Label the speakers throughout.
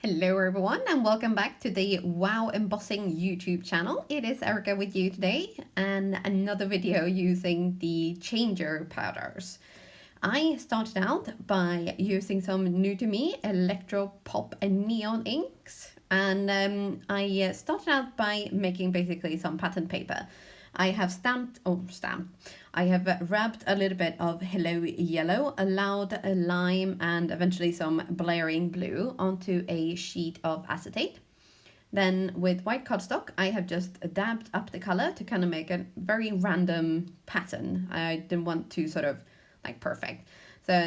Speaker 1: Hello everyone and welcome back to the Wow Embossing YouTube channel. It is Erica with you today and another video using the changer powders. I started out by using some new to me Electro Pop and Neon inks, and I started out by making basically some pattern paper. I have I have wrapped a little bit of Hello Yellow, a loud lime, and eventually some blaring blue onto a sheet of acetate. Then with white cardstock, I have just dabbed up the color to kind of make a very random pattern. I didn't want to sort of like perfect. So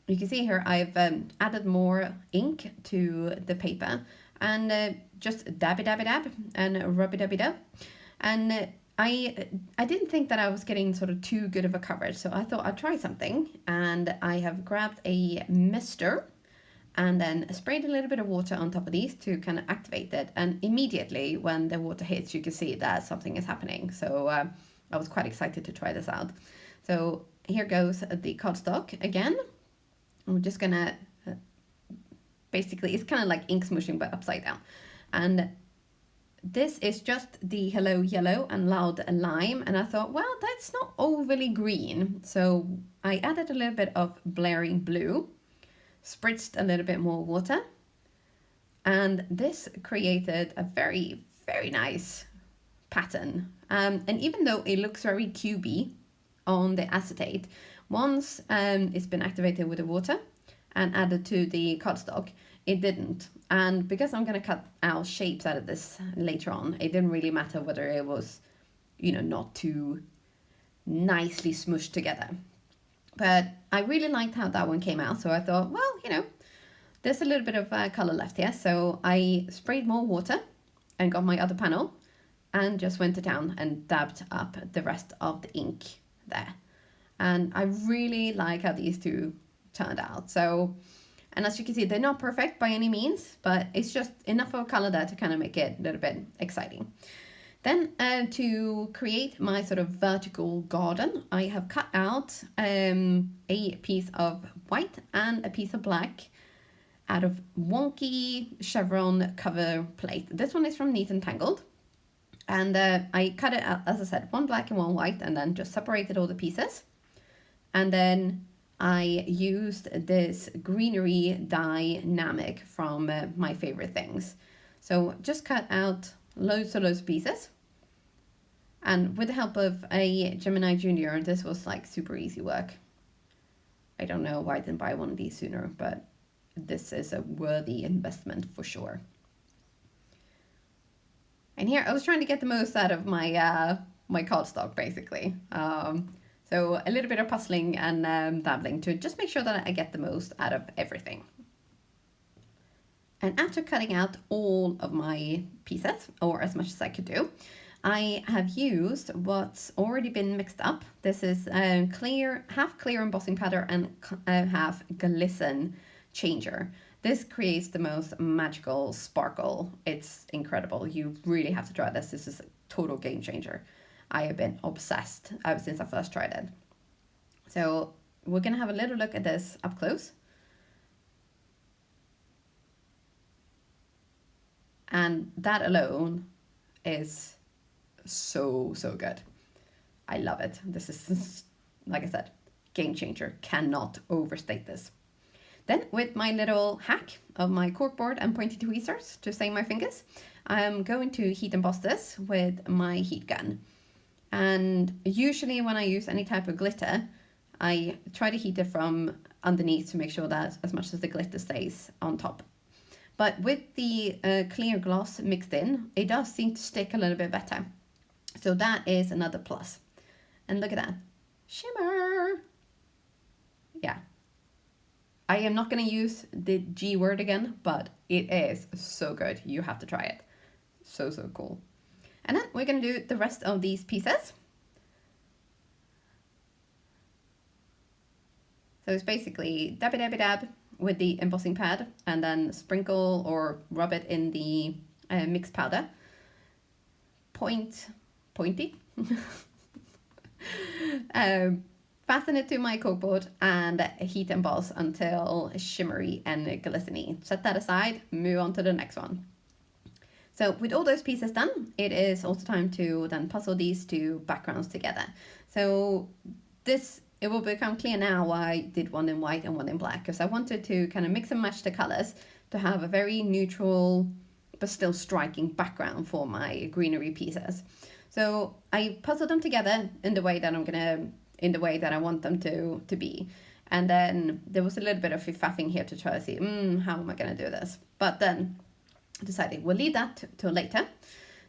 Speaker 1: you can see here I've added more ink to the paper and just dab and rub. And I didn't think that I was getting sort of too good of a coverage, so I thought I'd try something, and I have grabbed a mister and then sprayed a little bit of water on top of these to kind of activate it, and immediately when the water hits you can see that something is happening. So I was quite excited to try this out. So here goes the cardstock again. I'm just gonna basically, it's kind of like ink smooshing but upside down, and this is just the Hello Yellow and Loud Lime, and I thought, well, that's not overly green. So I added a little bit of blaring blue, spritzed a little bit more water, and this created a very, very nice pattern. And even though it looks very cubey on the acetate, once it's been activated with the water and added to the cardstock, it didn't. And because I'm going to cut out shapes out of this later on, it didn't really matter whether it was, not too nicely smushed together. But I really liked how that one came out. So I thought, well, there's a little bit of color left here. So I sprayed more water and got my other panel and just went to town and dabbed up the rest of the ink there. And I really like how these two turned out. So, and as you can see, they're not perfect by any means, but it's just enough of a color there to kind of make it a little bit exciting. Then to create my sort of vertical garden, I have cut out a piece of white and a piece of black out of wonky chevron cover plate. This one is from Neat and Tangled. And I cut it out, as I said, one black and one white, and then just separated all the pieces. And then I used this greenery dynamic from My Favorite Things. So just cut out loads of pieces. And with the help of a Gemini Junior, this was like super easy work. I don't know why I didn't buy one of these sooner, but this is a worthy investment for sure. And here I was trying to get the most out of my my cardstock basically. So a little bit of puzzling and dabbling to just make sure that I get the most out of everything. And after cutting out all of my pieces, or as much as I could do, I have used what's already been mixed up. This is half clear embossing powder and half glisten changer. This creates the most magical sparkle. It's incredible. You really have to try this. This is a total game changer. I have been obsessed ever since I first tried it. So we're going to have a little look at this up close. And that alone is so good. I love it. This is, like I said, game changer. Cannot overstate this. Then with my little hack of my corkboard and pointy tweezers to save my fingers, I'm going to heat emboss this with my heat gun. And usually when I use any type of glitter, I try to heat it from underneath to make sure that as much as the glitter stays on top. But with the clear gloss mixed in, it does seem to stick a little bit better. So that is another plus. And look at that. Shimmer! Yeah. I am not going to use the G word again, but it is so good. You have to try it. So cool. And then we're going to do the rest of these pieces. So it's basically dab with the embossing pad and then sprinkle or rub it in the mixed powder. Pointy. fasten it to my corkboard and heat emboss until shimmery and glistening. Set that aside, move on to the next one. So with all those pieces done, it is also time to then puzzle these two backgrounds together. So it will become clear now why I did one in white and one in black, because I wanted to kind of mix and match the colors to have a very neutral but still striking background for my greenery pieces. So I puzzled them together in the way that I want them to be. And then there was a little bit of faffing here to try to see, how am I gonna do this? But then I decided we'll leave that till later.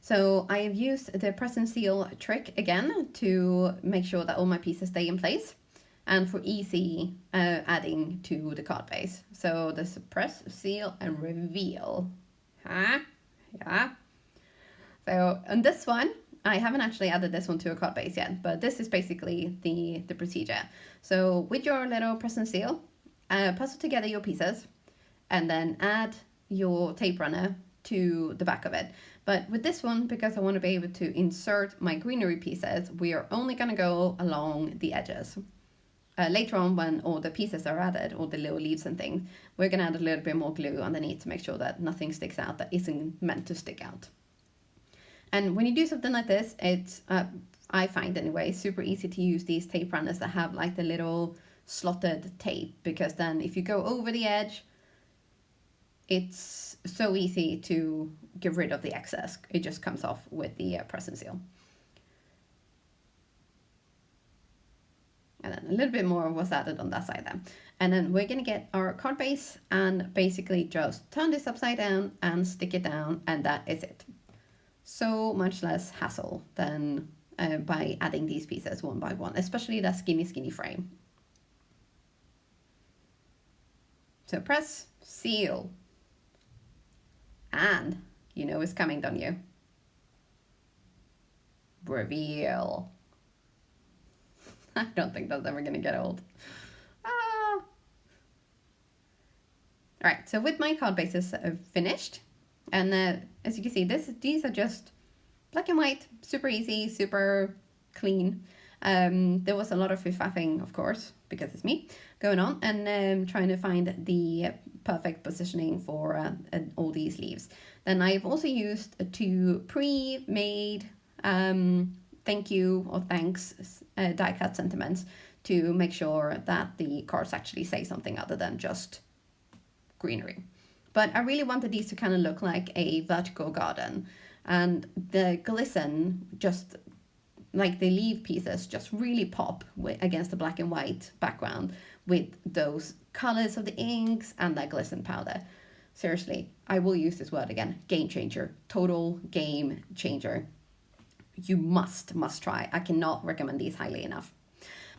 Speaker 1: So I have used the press and seal trick again to make sure that all my pieces stay in place and for easy adding to the card base. So this press, seal and reveal. Yeah. So on this one, I haven't actually added this one to a card base yet, but this is basically the procedure. So with your little press and seal, puzzle together your pieces and then add your tape runner to the back of it. But with this one, because I want to be able to insert my greenery pieces, we are only going to go along the edges. Later on, when all the pieces are added, all the little leaves and things, we're going to add a little bit more glue underneath to make sure that nothing sticks out that isn't meant to stick out. And when you do something like this, it's, I find anyway, super easy to use these tape runners that have like the little slotted tape, because then if you go over the edge, it's so easy to get rid of the excess. It just comes off with the press and seal. And then a little bit more was added on that side then. And then we're going to get our card base and basically just turn this upside down and stick it down, and that is it. So much less hassle than by adding these pieces one by one, especially that skinny frame. So press, seal, and you know it's coming, don't you? Reveal. I don't think that's ever gonna get old. All right, so with my card bases finished, and as you can see, these are just black and white, super easy, super clean. There was a lot of faffing, of course, because it's me, going on, and trying to find the perfect positioning for all these leaves. Then I've also used two pre-made thank you or thanks die cut sentiments to make sure that the cards actually say something other than just greenery. But I really wanted these to kind of look like a vertical garden, and the glisten, just like the leaf pieces, just really pop against the black and white background with those colors of the inks and that glisten powder. Seriously, I will use this word again, game changer, total game changer. You must try. I cannot recommend these highly enough.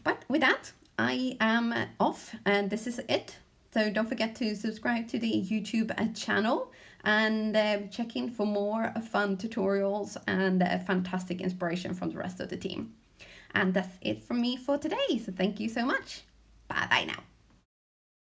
Speaker 1: But with that, I am off, and this is it. So don't forget to subscribe to the YouTube channel and check in for more fun tutorials and fantastic inspiration from the rest of the team. And that's it from me for today. So thank you so much. Bye bye now.